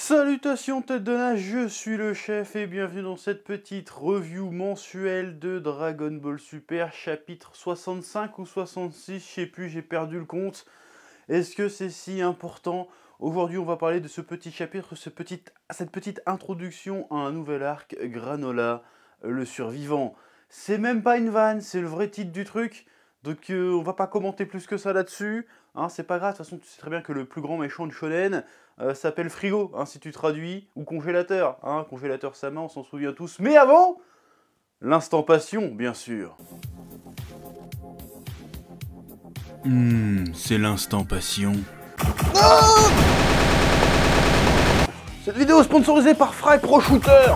Salutations tête de nage, je suis le chef et bienvenue dans cette petite review mensuelle de Dragon Ball Super, chapitre 65 ou 66, je sais plus, j'ai perdu le compte. Est-ce que c'est si important? Aujourd'hui on va parler de ce petit chapitre, cette petite introduction à un nouvel arc, Granola, le survivant. C'est même pas une vanne, c'est le vrai titre du truc, donc on va pas commenter plus que ça là-dessus. Hein, c'est pas grave, de toute façon tu sais très bien que le plus grand méchant de Shonen s'appelle Frigo, hein, si tu traduis, ou Congélateur. Hein, Congélateur Sama, on s'en souvient tous. Mais avant, l'instant passion, bien sûr. C'est l'instant passion. Cette vidéo est sponsorisée par Frag Pro Shooter.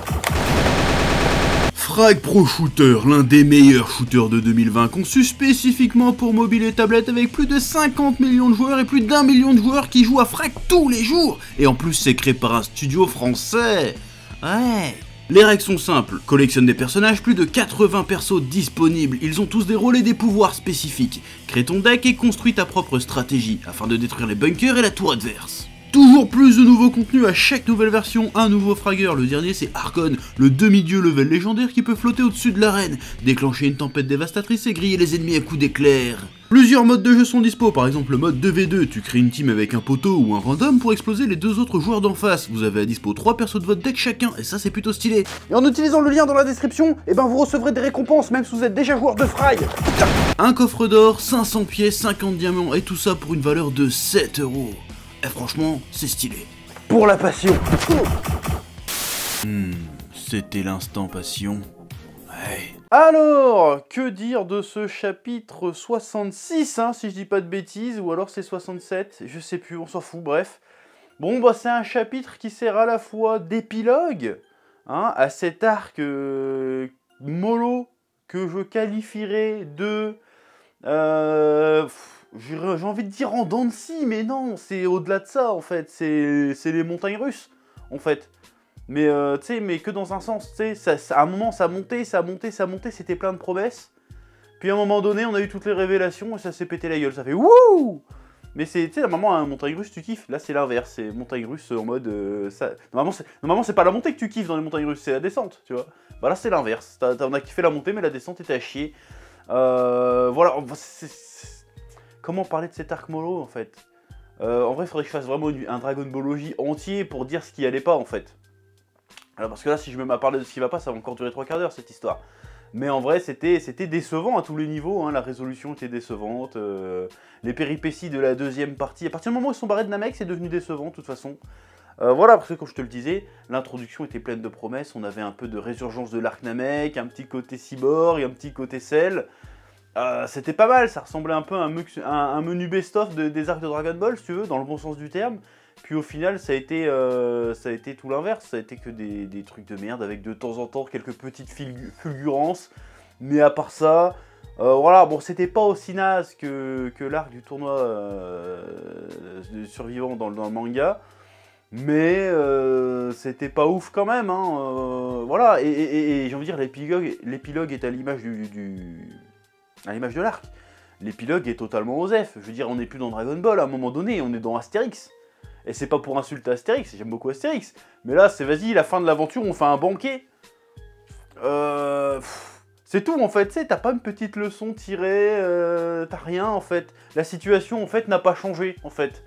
Frag Pro Shooter, l'un des meilleurs shooters de 2020, conçu spécifiquement pour mobile et tablette avec plus de 50 millions de joueurs et plus d'1 million de joueurs qui jouent à Frag tous les jours. Et en plus c'est créé par un studio français. Ouais. Les règles sont simples, collectionne des personnages, plus de 80 persos disponibles, ils ont tous des rôles et des pouvoirs spécifiques. Crée ton deck et construis ta propre stratégie, afin de détruire les bunkers et la tour adverse. Toujours plus de nouveaux contenus à chaque nouvelle version, un nouveau fragger, le dernier c'est Archon, le demi-dieu level légendaire qui peut flotter au-dessus de l'arène, déclencher une tempête dévastatrice et griller les ennemis à coups d'éclair. Plusieurs modes de jeu sont dispo, par exemple le mode 2v2, tu crées une team avec un poteau ou un random pour exploser les deux autres joueurs d'en face. Vous avez à dispo 3 persos de votre deck chacun, et ça c'est plutôt stylé. Et en utilisant le lien dans la description, vous recevrez des récompenses, même si vous êtes déjà joueur de Frag. Un coffre d'or, 500 pièces, 50 diamants, et tout ça pour une valeur de 7 €. Et franchement, c'est stylé. Pour la passion. C'était l'instant passion. Ouais. Alors, que dire de ce chapitre 66, hein, si je dis pas de bêtises, ou alors c'est 67, je sais plus, on s'en fout, bref. Bon, c'est un chapitre qui sert à la fois d'épilogue, hein, à cet arc mollo que je qualifierais de... j'ai envie de dire en dents de scie, mais non, c'est au-delà de ça, en fait, c'est les montagnes russes, en fait. Mais tu sais, mais que dans un sens, tu sais, à un moment ça montait, c'était plein de promesses. Puis à un moment donné, on a eu toutes les révélations et ça s'est pété la gueule, ça fait wouh. Mais c'est, tu sais, normalement, un montagne russe, tu kiffes. Là, c'est l'inverse, c'est montagne russe en mode... Normalement, c'est pas la montée que tu kiffes dans les montagnes russes, c'est la descente, tu vois. Bah là, c'est l'inverse. On a kiffé la montée, mais la descente était à chier. Voilà, comment parler de cet arc mollo, en fait? En vrai, il faudrait que je fasse vraiment un Dragon Ball entier pour dire ce qui allait pas, en fait. Alors parce que là, si je me mets à parler de ce qui va pas, ça va encore durer 3 quarts d'heure, cette histoire. Mais en vrai, c'était décevant à tous les niveaux, hein. La résolution était décevante, les péripéties de la deuxième partie. À partir du moment où ils sont barrés de Namek, c'est devenu décevant, de toute façon. Voilà, parce que comme je te le disais, l'introduction était pleine de promesses, on avait un peu de résurgence de l'arc Namek, un petit côté cyborg, un petit côté Cell. C'était pas mal, ça ressemblait un peu à un menu best-of des arcs de Dragon Ball, si tu veux, dans le bon sens du terme. Puis au final, ça a été tout l'inverse, ça a été que des trucs de merde, avec de temps en temps quelques petites fulgurances. Mais à part ça, voilà, bon, c'était pas aussi naze que l'arc du tournoi de survivants dans le manga. Mais c'était pas ouf quand même, hein, voilà, et j'ai envie de dire, l'épilogue est à l'image à l'image de l'arc. L'épilogue est totalement osef. Je veux dire, on n'est plus dans Dragon Ball à un moment donné, on est dans Astérix. Et c'est pas pour insulter Astérix, j'aime beaucoup Astérix. Mais là, c'est vas-y, la fin de l'aventure, on fait un banquet. C'est tout en fait, tu sais, t'as pas une petite leçon tirée, t'as rien en fait. La situation en fait n'a pas changé en fait.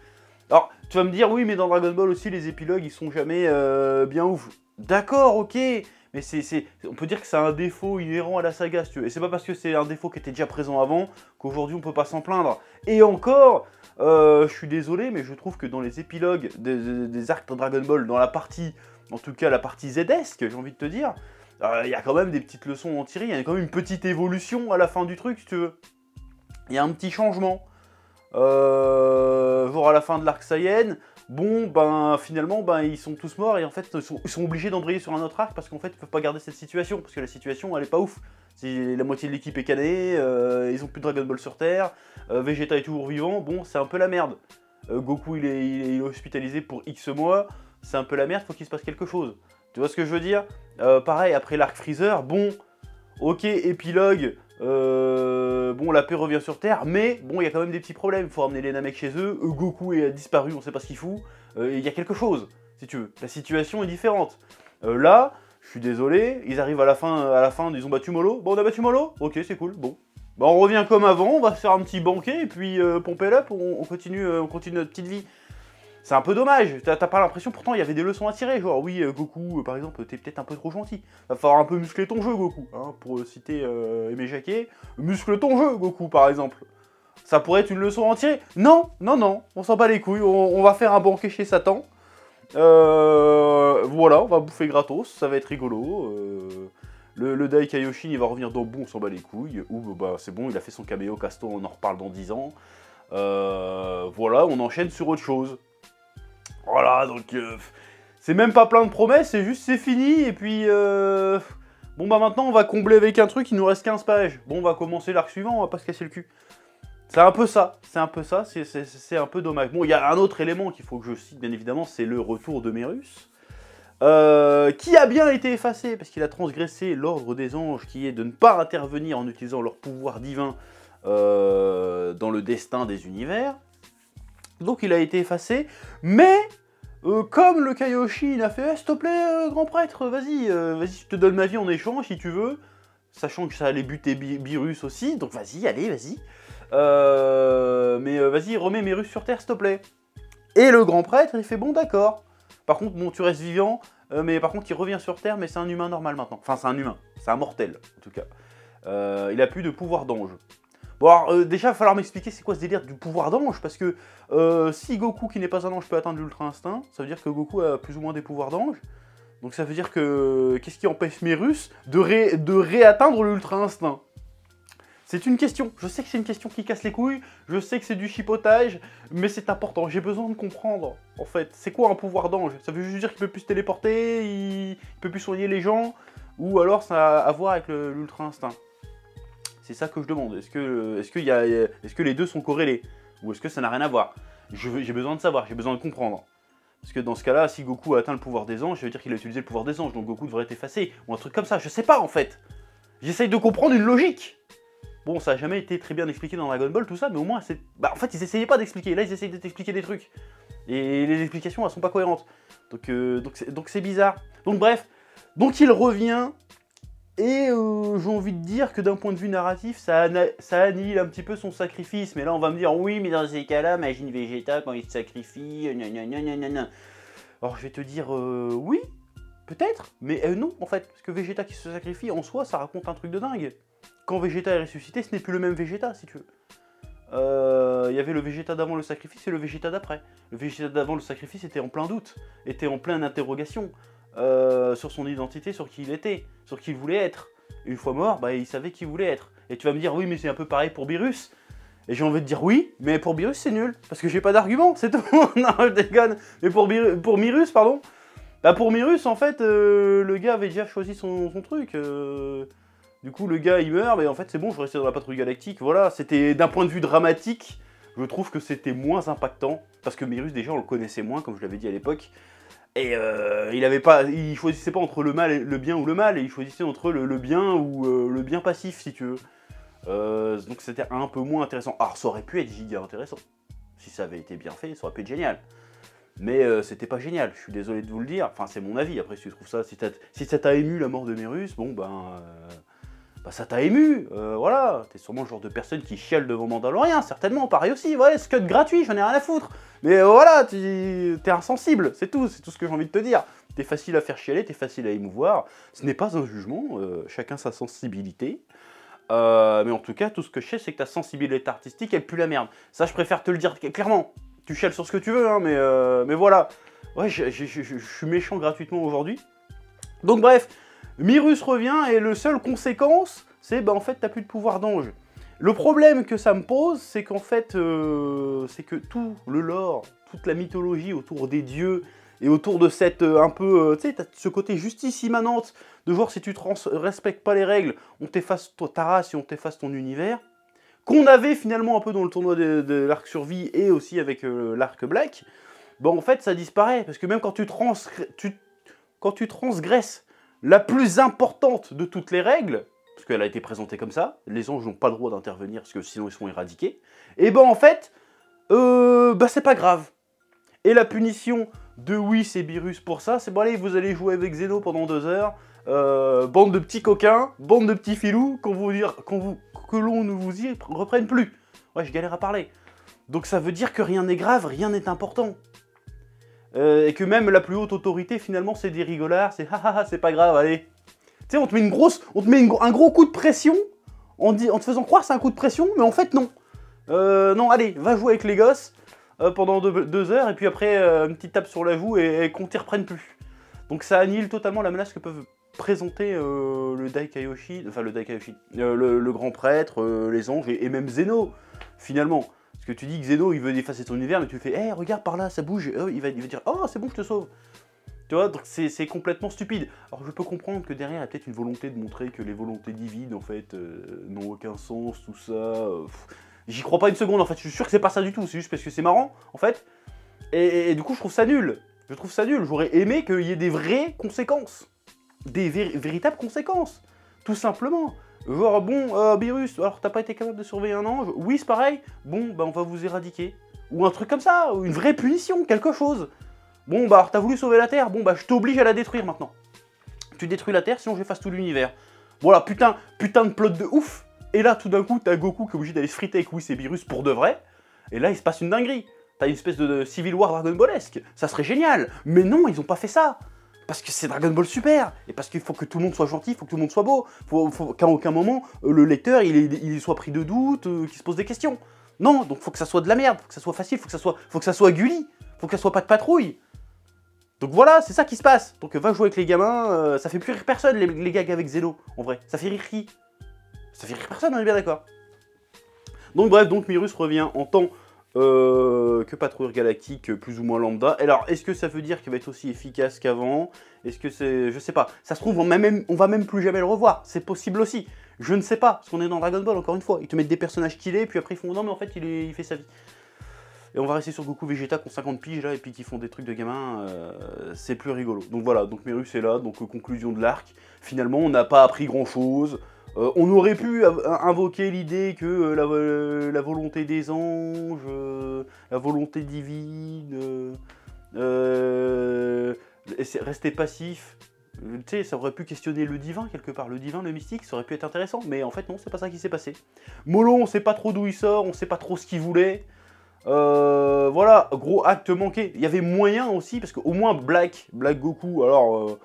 Alors, tu vas me dire, oui, mais dans Dragon Ball aussi, les épilogues, ils sont jamais bien ouf. D'accord, ok. Mais on peut dire que c'est un défaut inhérent à la saga, si tu veux. Et c'est pas parce que c'est un défaut qui était déjà présent avant qu'aujourd'hui on peut pas s'en plaindre. Et encore, je suis désolé, mais je trouve que dans les épilogues des arcs de Dragon Ball, dans la partie, en tout cas la partie Z-esque, j'ai envie de te dire, il y a quand même des petites leçons à en tirer, il y a quand même une petite évolution à la fin du truc, si tu veux. Il y a un petit changement. Voir à la fin de l'arc Saiyan, bon, finalement, ils sont tous morts et en fait, ils sont obligés d'embrayer sur un autre arc parce qu'en fait, ils peuvent pas garder cette situation parce que la situation, elle est pas ouf. La moitié de l'équipe est canée, ils ont plus de Dragon Ball sur Terre, Vegeta est toujours vivant, bon, c'est un peu la merde. Goku, il est hospitalisé pour X mois, c'est un peu la merde, faut qu'il se passe quelque chose. Tu vois ce que je veux dire? Pareil, après l'arc Freezer, bon, ok, épilogue, bon, la paix revient sur Terre, mais bon, il y a quand même des petits problèmes. Il faut ramener les Namek chez eux. Goku est disparu, on sait pas ce qu'il fout. Il y a quelque chose. si tu veux. La situation est différente. Là, je suis désolé, ils arrivent à la fin, ils ont battu Molo. Bon, on a battu Molo? Ok, c'est cool, bon. Bah, on revient comme avant, on va se faire un petit banquet, et puis pomper l'up, on continue notre petite vie. C'est un peu dommage, t'as pas l'impression, pourtant il y avait des leçons à tirer, genre oui, Goku, par exemple, t'es peut-être un peu trop gentil. Va falloir un peu muscler ton jeu, Goku, hein, pour citer Aimé Jacquet. Muscle ton jeu, Goku, par exemple. Ça pourrait être une leçon à en tirer. Non, non, non, on s'en bat les couilles, on va faire un banquet chez Satan. Voilà, on va bouffer gratos, ça va être rigolo. Le Dai Kaioshin, il va revenir dans bon, on s'en bat les couilles. Ou bah c'est bon, il a fait son caméo, Casto, on en reparle dans 10 ans. Voilà, on enchaîne sur autre chose. Voilà, donc c'est même pas plein de promesses, c'est juste c'est fini, et puis bon bah maintenant on va combler avec un truc, il nous reste 15 pages. Bon, on va commencer l'arc suivant, on va pas se casser le cul. C'est un peu ça, c'est un peu dommage. Bon, il y a un autre élément qu'il faut que je cite, bien évidemment, c'est le retour de Mérus. Qui a bien été effacé, parce qu'il a transgressé l'ordre des anges, qui est de ne pas intervenir en utilisant leur pouvoir divin dans le destin des univers. Donc il a été effacé, mais comme le Kaioshin a fait, s'il te plaît, grand prêtre, vas-y, je te donne ma vie en échange si tu veux, sachant que ça allait buter Beerus aussi, donc vas-y, allez, vas-y. Mais vas-y, remets Mérus sur Terre, s'il te plaît. Et le grand prêtre, il fait bon, d'accord. Par contre, bon, tu restes vivant, mais par contre, il revient sur Terre, mais c'est un humain normal maintenant. Enfin, c'est un humain, c'est un mortel, en tout cas. Il a plus de pouvoir d'ange. Bon, alors, déjà, il va falloir m'expliquer c'est quoi ce délire du pouvoir d'ange, parce que si Goku, qui n'est pas un ange, peut atteindre l'Ultra Instinct, ça veut dire que Goku a plus ou moins des pouvoirs d'ange. Donc ça veut dire que... Qu'est-ce qui empêche Mérus de réatteindre l'Ultra Instinct? C'est une question. Je sais que c'est une question qui casse les couilles, je sais que c'est du chipotage, mais c'est important. J'ai besoin de comprendre, en fait. C'est quoi un pouvoir d'ange? Ça veut juste dire qu'il peut plus se téléporter, il peut plus soigner les gens, ou alors ça a à voir avec l'Ultra Instinct? C'est ça que je demande. Est-ce que les deux sont corrélés? Ou est-ce que ça n'a rien à voir? J'ai besoin de savoir, j'ai besoin de comprendre. Parce que dans ce cas-là, si Goku a atteint le pouvoir des anges, ça veut dire qu'il a utilisé le pouvoir des anges, donc Goku devrait être effacé, ou un truc comme ça, je sais pas en fait. J'essaye de comprendre une logique. Bon, ça n'a jamais été très bien expliqué dans Dragon Ball, tout ça, mais au moins, c'est... Bah, en fait, ils essayaient pas d'expliquer, là, ils essayent d'expliquer des trucs. Et les explications, elles sont pas cohérentes. Donc c'est bizarre. Donc bref, donc il revient... Et j'ai envie de dire que d'un point de vue narratif, ça annihile un petit peu son sacrifice. Mais là, on va me dire, oui, mais dans ces cas-là, imagine Vegeta quand il se sacrifie, gna. Alors, je vais te dire, oui, peut-être, mais non, en fait. Parce que Vegeta qui se sacrifie, en soi, ça raconte un truc de dingue. Quand Vegeta est ressuscité, ce n'est plus le même Vegeta, si tu veux. Il y avait le Vegeta d'avant le sacrifice et le Vegeta d'après. Le Vegeta d'avant le sacrifice était en plein doute, était en pleine interrogation. Sur son identité, sur qui il était, sur qui il voulait être. Et une fois mort, bah, il savait qui il voulait être. Et tu vas me dire, oui, mais c'est un peu pareil pour Beerus. Et j'ai envie de dire oui, mais pour Beerus, c'est nul. Parce que j'ai pas d'argument, c'est tout. Non, je déconne. Mais pour Myrus, pardon. Bah, pour Myrus, en fait, le gars avait déjà choisi son truc. Du coup, le gars, il meurt, mais en fait, c'est bon, je restais dans la patrouille galactique. Voilà, c'était d'un point de vue dramatique, je trouve que c'était moins impactant. Parce que Myrus, déjà, on le connaissait moins, comme je l'avais dit à l'époque. Et il choisissait pas entre le mal, le bien ou le mal, et il choisissait entre le bien ou le bien passif, si tu veux. Donc c'était un peu moins intéressant. Alors ça aurait pu être giga intéressant. Si ça avait été bien fait, ça aurait pu être génial. Mais c'était pas génial, je suis désolé de vous le dire. Enfin, c'est mon avis, après si tu trouves ça, si ça t'a ému la mort de Mérus, bon ben... ça t'a ému, voilà. T'es sûrement le genre de personne qui chiale devant Mandalorian, certainement, pareil aussi, ouais, c'est cut gratuit, j'en ai rien à foutre. Mais voilà, t'es insensible, c'est tout ce que j'ai envie de te dire. T'es facile à faire chialer, t'es facile à émouvoir, ce n'est pas un jugement, chacun sa sensibilité. Mais en tout cas, tout ce que je sais, c'est que ta sensibilité artistique, elle pue la merde. Ça, je préfère te le dire clairement. Tu chiales sur ce que tu veux, hein, mais voilà. Ouais, je suis méchant gratuitement aujourd'hui. Donc bref, Myrus revient et le seule conséquence, c'est bah en fait t'as plus de pouvoir d'ange. Le problème que ça me pose, c'est qu'en fait, c'est que tout le lore, toute la mythologie autour des dieux et autour de cette un peu, tu sais, t'as ce côté justice immanente de genre si tu respectes pas les règles, on t'efface ta race et on t'efface ton univers, qu'on avait finalement un peu dans le tournoi de l'arc survie et aussi avec l'arc Black, bon en fait ça disparaît parce que même quand tu transgresses la plus importante de toutes les règles, parce qu'elle a été présentée comme ça, les anges n'ont pas le droit d'intervenir parce que sinon ils sont éradiqués, et ben en fait, c'est pas grave. Et la punition de Whis et Beerus pour ça. C'est bon, allez, vous allez jouer avec Zeno pendant 2 heures. Bande de petits coquins, bande de petits filous, que l'on ne vous y reprenne plus. Ouais, je galère à parler. Donc ça veut dire que rien n'est grave, rien n'est important. Et que même la plus haute autorité, finalement, c'est des rigolards, c'est c'est pas grave, allez. Tu sais, on te met un gros coup de pression, en te faisant croire c'est un coup de pression, mais en fait, non. Non, allez, va jouer avec les gosses pendant 2 heures, et puis après, une petite tape sur la joue et qu'on t'y reprenne plus. Donc ça annihile totalement la menace que peuvent présenter le Daikayoshi, enfin le grand prêtre, les anges, et même Zeno, finalement. Parce que tu dis que Zeno, il veut effacer ton univers, mais tu fais, regarde par là, ça bouge, il va dire, oh, c'est bon, je te sauve. Tu vois, donc c'est complètement stupide. Alors je peux comprendre que derrière, il y a peut-être une volonté de montrer que les volontés divines, en fait, n'ont aucun sens, tout ça. J'y crois pas une seconde, en fait, je suis sûr que c'est pas ça du tout, c'est juste parce que c'est marrant, en fait. Et du coup, je trouve ça nul. Je trouve ça nul, j'aurais aimé qu'il y ait des vraies conséquences. Des véritables conséquences, tout simplement. Genre, bon, Beerus, alors t'as pas été capable de surveiller un ange? Oui, c'est pareil. Bon, bah on va vous éradiquer. Ou un truc comme ça, ou une vraie punition, quelque chose. Bon, bah alors t'as voulu sauver la Terre, bon bah je t'oblige à la détruire maintenant. Tu détruis la Terre, sinon j'efface tout l'univers. Voilà, putain de plot de ouf. Et là, tout d'un coup, t'as Goku qui est obligé d'aller se friter avec Whis et Beerus pour de vrai. Et là, il se passe une dinguerie. T'as une espèce de Civil War Dragon Ballesque. Ça serait génial. Mais non, ils ont pas fait ça. Parce que c'est Dragon Ball Super, et parce qu'il faut que tout le monde soit gentil, il faut que tout le monde soit beau, faut qu'à aucun moment, le lecteur, il soit pris de doute, qu'il se pose des questions. Non, donc faut que ça soit de la merde, faut que ça soit facile, faut que ça soit Gulli, faut que ça soit pas de patrouille. Donc voilà, c'est ça qui se passe. Donc va jouer avec les gamins, ça fait plus rire personne, les gags avec Zeno, en vrai. Ça fait rire qui? Ça fait rire personne, on est bien d'accord. Donc bref, donc Beerus revient en tant que patrouilleur galactique plus ou moins lambda. Alors, est-ce que ça veut dire qu'il va être aussi efficace qu'avant? Est-ce que c'est... Je sais pas. Ça se trouve, on va même plus jamais le revoir. C'est possible aussi. Je ne sais pas. Parce qu'on est dans Dragon Ball, encore une fois. Ils te mettent des personnages stylés, puis après ils font non, mais en fait, il fait sa vie. Et on va rester sur Goku Vegeta qui ont 50 piges là, et puis qui font des trucs de gamins. C'est plus rigolo. Donc voilà, donc Beerus est là. Donc conclusion de l'arc. Finalement, on n'a pas appris grand-chose. On aurait pu invoquer l'idée que la volonté des anges, la volonté divine, rester passif, tu sais, ça aurait pu questionner le divin quelque part, le divin, le mystique, ça aurait pu être intéressant, mais en fait non, c'est pas ça qui s'est passé. Molo, on sait pas trop d'où il sort, on sait pas trop ce qu'il voulait, voilà, gros acte manqué. Il y avait moyen aussi, parce qu'au moins Black Goku, alors...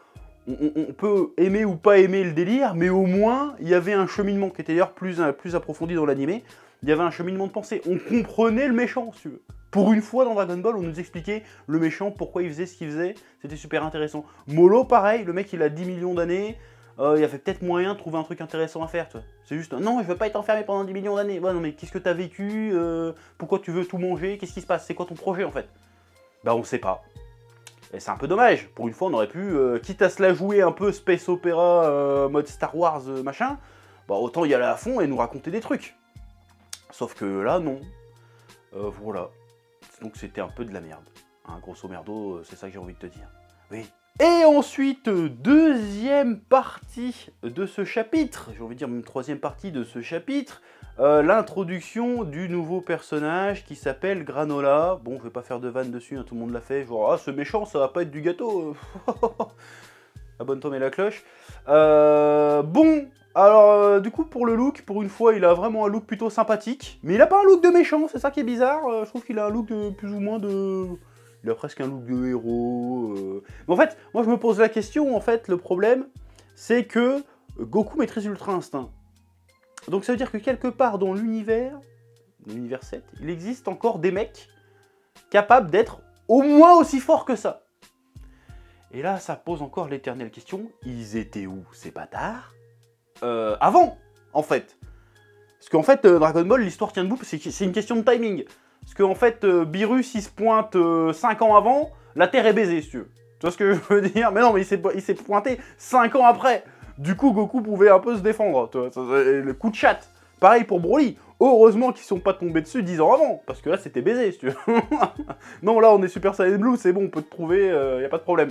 On peut aimer ou pas aimer le délire, mais au moins, il y avait un cheminement qui était d'ailleurs plus approfondi dans l'animé. Il y avait un cheminement de pensée. On comprenait le méchant, si tu veux. Pour une fois dans Dragon Ball, on nous expliquait le méchant, pourquoi il faisait ce qu'il faisait. C'était super intéressant. Molo, pareil, le mec, il a 10 millions d'années. Il y avait peut-être moyen de trouver un truc intéressant à faire, tu vois. C'est juste, non, je veux pas être enfermé pendant 10 millions d'années. Ouais, non, mais qu'est-ce que t'as vécu? Pourquoi tu veux tout manger? Qu'est-ce qui se passe? C'est quoi ton projet, en fait? Bah, on sait pas. Et c'est un peu dommage, pour une fois on aurait pu, quitte à se la jouer un peu space opéra, mode Star Wars, machin, bah autant y aller à fond et nous raconter des trucs. Sauf que là, non. Voilà. Donc c'était un peu de la merde. Hein, grosso merdo, c'est ça que j'ai envie de te dire. Oui. Et ensuite, deuxième partie de ce chapitre, j'ai envie de dire même troisième partie de ce chapitre, l'introduction du nouveau personnage qui s'appelle Granola. Bon, je vais pas faire de vanne dessus, hein, tout le monde l'a fait, genre, ah, ce méchant, ça va pas être du gâteau. Abonne-toi, mets la cloche. Bon, alors, du coup, pour le look, pour une fois, il a vraiment un look plutôt sympathique, mais il a pas un look de méchant, c'est ça qui est bizarre, je trouve qu'il a un look de plus ou moins de... Il a presque un look de héros. Mais en fait, moi je me pose la question, en fait, le problème, c'est que Goku maîtrise l'Ultra Instinct. Donc ça veut dire que quelque part dans l'univers 7, il existe encore des mecs capables d'être au moins aussi forts que ça. Et là, ça pose encore l'éternelle question, ils étaient où ces bâtards avant, en fait. Parce qu'en fait, Dragon Ball, l'histoire tient debout, c'est une question de timing. Parce qu'en fait, Beerus, il se pointe 5 ans avant, la Terre est baisée, si tu veux. Tu vois ce que je veux dire? Mais non, mais il s'est pointé 5 ans après. Du coup, Goku pouvait un peu se défendre. Tu vois, le coup de chatte. Pareil pour Broly. Heureusement qu'ils sont pas tombés dessus 10 ans avant. Parce que là, c'était baisé, si tu veux. Non, là, on est Super Saiyan Blue, c'est bon, on peut te trouver, y a pas de problème.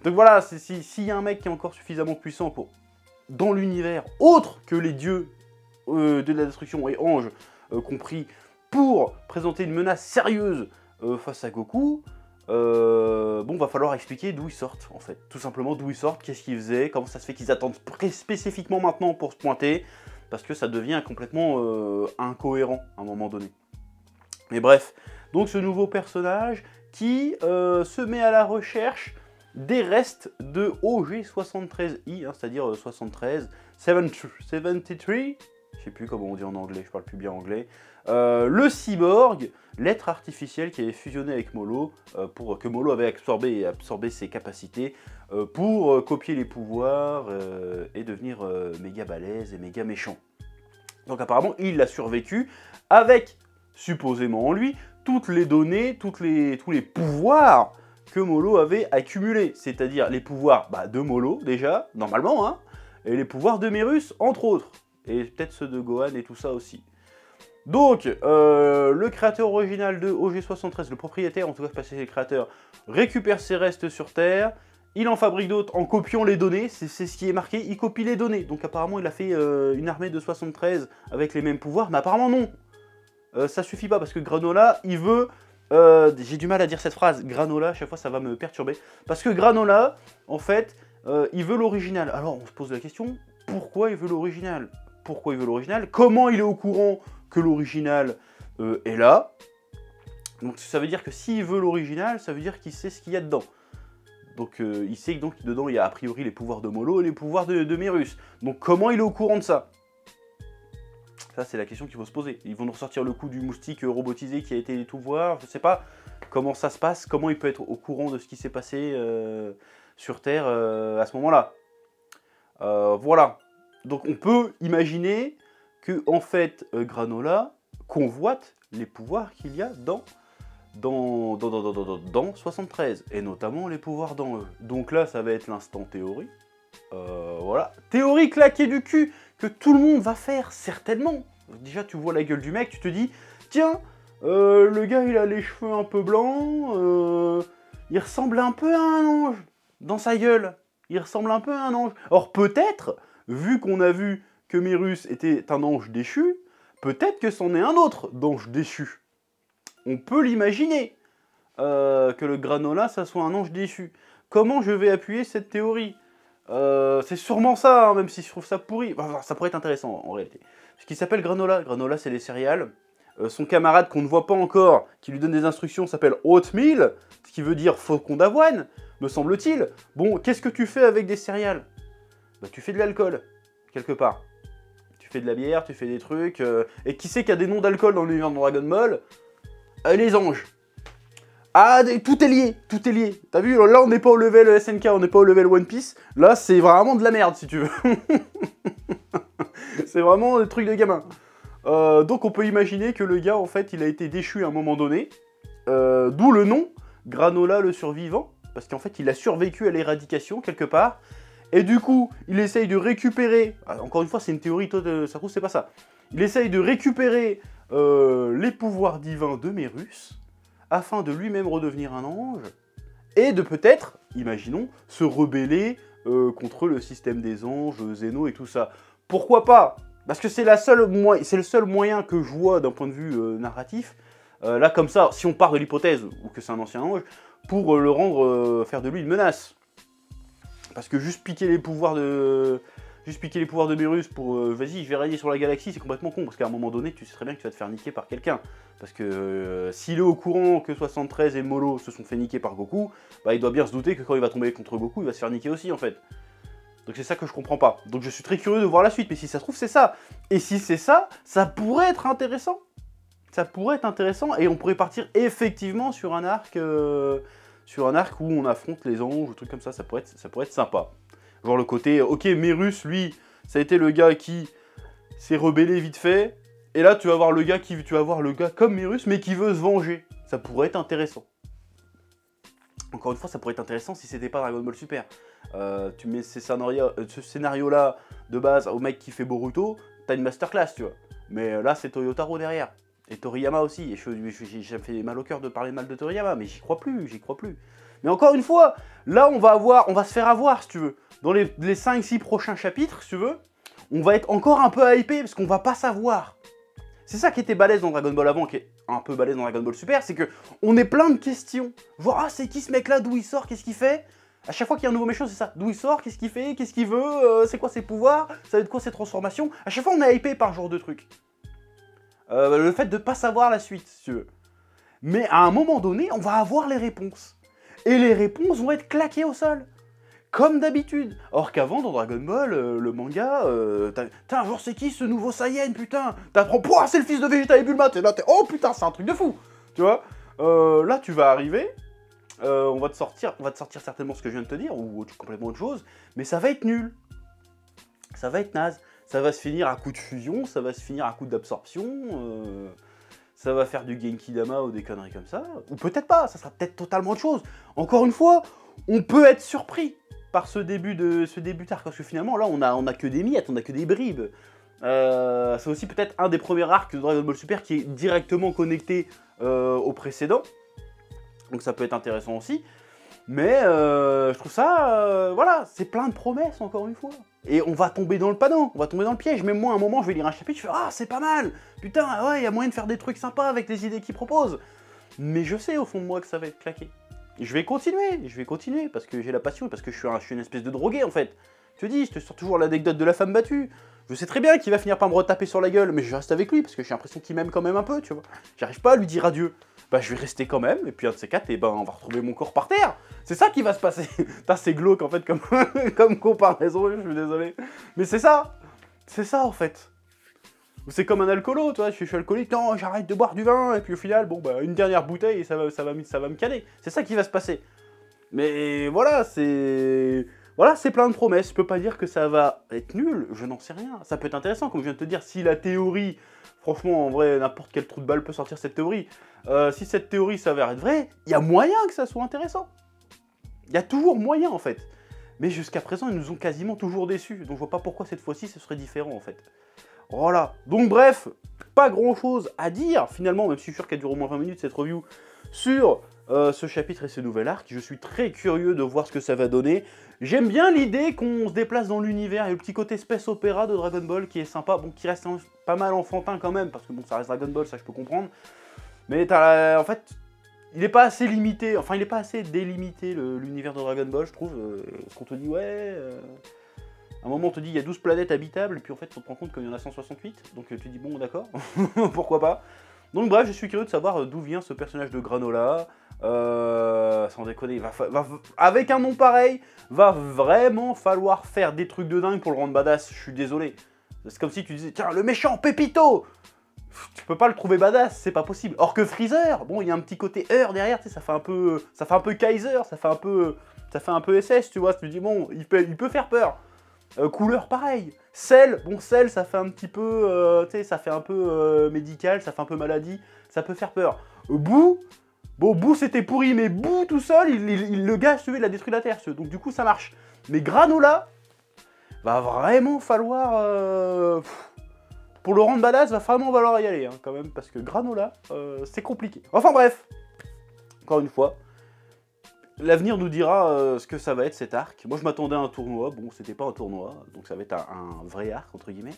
Donc voilà, s'il y a un mec qui est encore suffisamment puissant pour... dans l'univers, autre que les dieux de la destruction et anges compris, pour présenter une menace sérieuse face à Goku, bon, va falloir expliquer d'où ils sortent, en fait. Tout simplement d'où ils sortent, qu'est-ce qu'ils faisaient, comment ça se fait qu'ils attendent spécifiquement maintenant pour se pointer, parce que ça devient complètement incohérent à un moment donné. Mais bref, donc ce nouveau personnage qui se met à la recherche des restes de OG73i, hein, c'est-à-dire 73, 73, je sais plus comment on dit en anglais, je parle plus bien anglais, le cyborg, l'être artificiel qui avait fusionné avec Molo, pour que Molo avait absorbé ses capacités pour copier les pouvoirs et devenir méga balèze et méga méchant. Donc apparemment, il a survécu avec, supposément en lui, toutes les données, tous les pouvoirs que Molo avait accumulés. C'est-à-dire les pouvoirs de Molo, déjà, normalement, hein, et les pouvoirs de Merus, entre autres. Et peut-être ceux de Gohan et tout ça aussi. Donc, le créateur original de OG73, le propriétaire, en tout cas, parce que c'est le créateur, récupère ses restes sur Terre. Il en fabrique d'autres en copiant les données, c'est ce qui est marqué, il copie les données. Donc apparemment, il a fait une armée de 73 avec les mêmes pouvoirs, mais apparemment non. Ça suffit pas, parce que Granola, il veut... j'ai du mal à dire cette phrase, Granola, à chaque fois ça va me perturber. Parce que Granola, en fait, il veut l'original. Alors on se pose la question, pourquoi il veut l'original? Pourquoi il veut l'original? Comment il est au courant que l'original est là? Donc ça veut dire que s'il veut l'original, ça veut dire qu'il sait ce qu'il y a dedans. Donc il sait que dedans il y a a priori les pouvoirs de Molo et les pouvoirs de Merus. Donc comment il est au courant de ça? Ça c'est la question qu'il faut se poser. Ils vont nous ressortir le coup du moustique robotisé qui a été tout voir. Je sais pas comment ça se passe, comment il peut être au courant de ce qui s'est passé sur Terre à ce moment-là. Voilà. Donc on peut imaginer que en fait Granola convoite les pouvoirs qu'il y a dans 73, et notamment les pouvoirs dans eux. Donc là, ça va être l'instant théorie. Voilà. Théorie claquée du cul que tout le monde va faire, certainement. Déjà, tu vois la gueule du mec, tu te dis, tiens, le gars, il a les cheveux un peu blancs, il ressemble un peu à un ange dans sa gueule. Il ressemble un peu à un ange. Or, peut-être, vu qu'on a vu que Merus était un ange déchu, peut-être que c'en est un autre d'ange déchu. On peut l'imaginer, que le Granola, ça soit un ange déchu. Comment je vais appuyer cette théorie? C'est sûrement ça, hein, même si je trouve ça pourri. Enfin, ça pourrait être intéressant, en réalité. Ce qui s'appelle Granola. Granola, c'est les céréales. Son camarade, qu'on ne voit pas encore, qui lui donne des instructions, s'appelle Oatmeal, ce qui veut dire faucon d'avoine, me semble-t-il. Bon, qu'est-ce que tu fais avec des céréales? Bah, tu fais de l'alcool, quelque part. Tu fais de la bière, tu fais des trucs... Et qui sait qu'il y a des noms d'alcool dans l'univers de Dragon Ball? Les anges. Ah, tout est lié, tout est lié. T'as vu, là on n'est pas au level SNK, on n'est pas au level One Piece. Là c'est vraiment de la merde si tu veux. C'est vraiment des trucs de gamin. Donc on peut imaginer que le gars en fait il a été déchu à un moment donné. D'où le nom, Granola le survivant. Parce qu'en fait il a survécu à l'éradication quelque part. Et du coup il essaye de récupérer, encore une fois c'est une théorie, toi ça trouve c'est pas ça. Il essaye de récupérer les pouvoirs divins de Merus, afin de lui-même redevenir un ange, et de peut-être, imaginons, se rebeller contre le système des anges, Zeno et tout ça. Pourquoi pas? Parce que c'est le seul moyen que je vois d'un point de vue narratif, là comme ça, si on part de l'hypothèse, ou que c'est un ancien ange, pour le rendre, faire de lui une menace. Parce que juste piquer les pouvoirs de Merus pour vas-y, je vais rallier sur la galaxie, c'est complètement con. Parce qu'à un moment donné, tu sais très bien que tu vas te faire niquer par quelqu'un. Parce que s'il est au courant que 73 et Molo se sont fait niquer par Goku, bah il doit bien se douter que quand il va tomber contre Goku, il va se faire niquer aussi en fait. Donc c'est ça que je comprends pas. Donc je suis très curieux de voir la suite. Mais si ça se trouve, c'est ça. Et si c'est ça, ça pourrait être intéressant. Ça pourrait être intéressant et on pourrait partir effectivement sur un arc où on affronte les anges ou trucs comme ça. Ça pourrait être sympa. Genre le côté, ok, Merus, lui, ça a été le gars qui s'est rebellé vite fait. Et là, tu vas voir le gars comme Merus, mais qui veut se venger. Ça pourrait être intéressant. Encore une fois, ça pourrait être intéressant si c'était pas Dragon Ball Super. Tu mets ce scénario-là de base au mec qui fait Boruto, t'as une masterclass, tu vois. Mais là, c'est Toyotaro derrière. Et Toriyama aussi. Et j'ai fait mal au cœur de parler mal de Toriyama, mais j'y crois plus. Mais encore une fois, là, on va se faire avoir, si tu veux. Dans les 5-6 prochains chapitres, si tu veux, on va être encore un peu hypé, parce qu'on va pas savoir. C'est ça qui était balèze dans Dragon Ball avant, qui est un peu balèze dans Dragon Ball Super, c'est que on est plein de questions. Genre, ah, c'est qui ce mec-là, d'où il sort, qu'est-ce qu'il fait? À chaque fois qu'il y a un nouveau méchant, c'est ça. D'où il sort, qu'est-ce qu'il fait, qu'est-ce qu'il veut, c'est quoi ses pouvoirs, ça va être quoi ses transformations. À chaque fois, on est hypé par ce genre de truc. Le fait de pas savoir la suite, si tu veux. Mais à un moment donné, on va avoir les réponses. Et les réponses vont être claquées au sol. Comme d'habitude. Or qu'avant, dans Dragon Ball, le manga, putain, genre c'est qui ce nouveau Saiyan, putain? T'apprends, pouah, c'est le fils de Vegeta et Bulma, t'es là, oh putain, c'est un truc de fou. Tu vois, là, tu vas arriver, on va te sortir certainement ce que je viens de te dire, ou complètement autre chose, mais ça va être nul. Ça va être naze. Ça va se finir à coup de fusion, ça va se finir à coup d'absorption, ça va faire du Genki Dama ou des conneries comme ça. Ou peut-être pas, ça sera peut-être totalement autre chose. Encore une fois, on peut être surpris par ce début d'arc, parce que finalement, là, on a que des miettes, on a que des bribes. C'est aussi peut-être un des premiers arcs de Dragon Ball Super qui est directement connecté au précédent. Donc ça peut être intéressant aussi. Mais je trouve ça, voilà, c'est plein de promesses, encore une fois. Et on va tomber dans le panneau, on va tomber dans le piège. Même moi, à un moment, je vais lire un chapitre, je fais « Ah, c'est pas mal! Putain, ouais, il y a moyen de faire des trucs sympas avec les idées qu'ils proposent. » Mais je sais au fond de moi que ça va être claqué. Et je vais continuer, parce que j'ai la passion, parce que je suis une espèce de drogué, en fait. Je te dis, je te sors toujours l'anecdote de la femme battue. Je sais très bien qu'il va finir par me retaper sur la gueule, mais je reste avec lui, parce que j'ai l'impression qu'il m'aime quand même un peu, tu vois. J'arrive pas à lui dire adieu. Bah, je vais rester quand même, et puis un de ces quatre, et ben, on va retrouver mon corps par terre. C'est ça qui va se passer. Putain, c'est glauque, en fait, comme comparaison, je suis désolé. Mais c'est ça, en fait. C'est comme un alcoolo, tu vois, je suis alcoolique, non, j'arrête de boire du vin, et puis au final, bon, bah, une dernière bouteille, et ça va me caler. C'est ça qui va se passer. Mais voilà, c'est... Voilà, c'est plein de promesses. Je peux pas dire que ça va être nul, je n'en sais rien. Ça peut être intéressant, comme je viens de te dire, si la théorie... Franchement, en vrai, n'importe quel trou de balle peut sortir cette théorie. Si cette théorie s'avère être vraie, il y a moyen que ça soit intéressant. Il y a toujours moyen, en fait. Mais jusqu'à présent, ils nous ont quasiment toujours déçus. Donc je vois pas pourquoi cette fois-ci, ce serait différent, en fait. Voilà. Donc bref, pas grand-chose à dire, finalement, même si je suis sûr qu'elle dure au moins 20 minutes, cette review, sur ce chapitre et ce nouvel arc. Je suis très curieux de voir ce que ça va donner. J'aime bien l'idée qu'on se déplace dans l'univers et le petit côté space opéra de Dragon Ball qui est sympa, bon, qui reste pas mal enfantin quand même, parce que bon, ça reste Dragon Ball, ça je peux comprendre. Mais en fait, il est pas assez limité, enfin il est pas assez délimité l'univers de Dragon Ball, je trouve. Parce qu'on te dit, ouais... À un moment, on te dit, il y a 12 planètes habitables, et puis en fait, on te rend compte qu'il y en a 168. Donc tu dis, bon, d'accord, pourquoi pas. Donc bref, je suis curieux de savoir d'où vient ce personnage de Granola. Sans déconner, avec un nom pareil, va vraiment falloir faire des trucs de dingue pour le rendre badass, je suis désolé. C'est comme si tu disais, tiens, le méchant Pépito, tu peux pas le trouver badass, c'est pas possible. Or que Freezer, bon, il y a un petit côté heure derrière, tu sais, ça fait un peu Kaiser, ça fait un peu SS, tu vois, tu te dis, bon, il peut faire peur. Couleur pareil. Cell, bon, Cell, ça fait un petit peu, tu sais, ça fait un peu médical, ça fait un peu maladie, ça peut faire peur. Boo, bon, Boo c'était pourri, mais Boo tout seul, le gars, il a détruit la Terre, donc du coup ça marche. Mais Granola, va vraiment falloir, pour le rendre badass, va vraiment falloir y aller, hein, quand même, parce que Granola, c'est compliqué. Enfin bref, encore une fois, l'avenir nous dira ce que ça va être cet arc. Moi je m'attendais à un tournoi, bon c'était pas un tournoi, donc ça va être un vrai arc entre guillemets.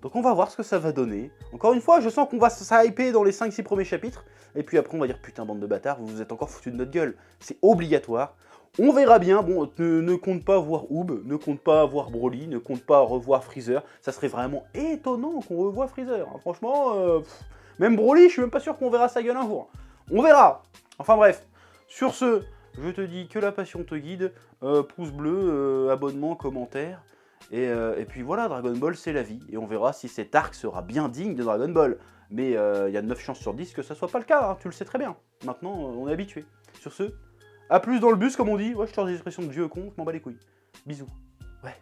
Donc on va voir ce que ça va donner. Encore une fois, je sens qu'on va s'hyper dans les 5-6 premiers chapitres, et puis après on va dire putain bande de bâtards, vous vous êtes encore foutus de notre gueule. C'est obligatoire. On verra bien, bon, ne compte pas voir Oob, ne compte pas voir Broly, ne compte pas revoir Freezer. Ça serait vraiment étonnant qu'on revoie Freezer. Hein. Franchement, même Broly, je suis même pas sûr qu'on verra sa gueule un jour. On verra. Enfin bref, sur ce... Je te dis que la passion te guide, pouce bleu, abonnement, commentaire, et puis voilà, Dragon Ball c'est la vie, et on verra si cet arc sera bien digne de Dragon Ball. Mais il y a 9 chances sur 10 que ça soit pas le cas, hein, tu le sais très bien. Maintenant, on est habitué. Sur ce, à plus dans le bus comme on dit, ouais je sors des expressions de vieux con, je m'en bats les couilles. Bisous. Ouais.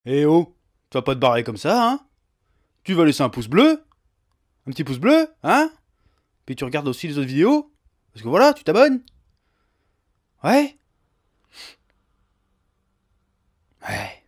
Eh oh, tu vas pas te barrer comme ça, hein? Tu vas laisser un pouce bleu? Un petit pouce bleu, hein? Puis tu regardes aussi les autres vidéos. Parce que voilà, tu t'abonnes. Ouais. Ouais.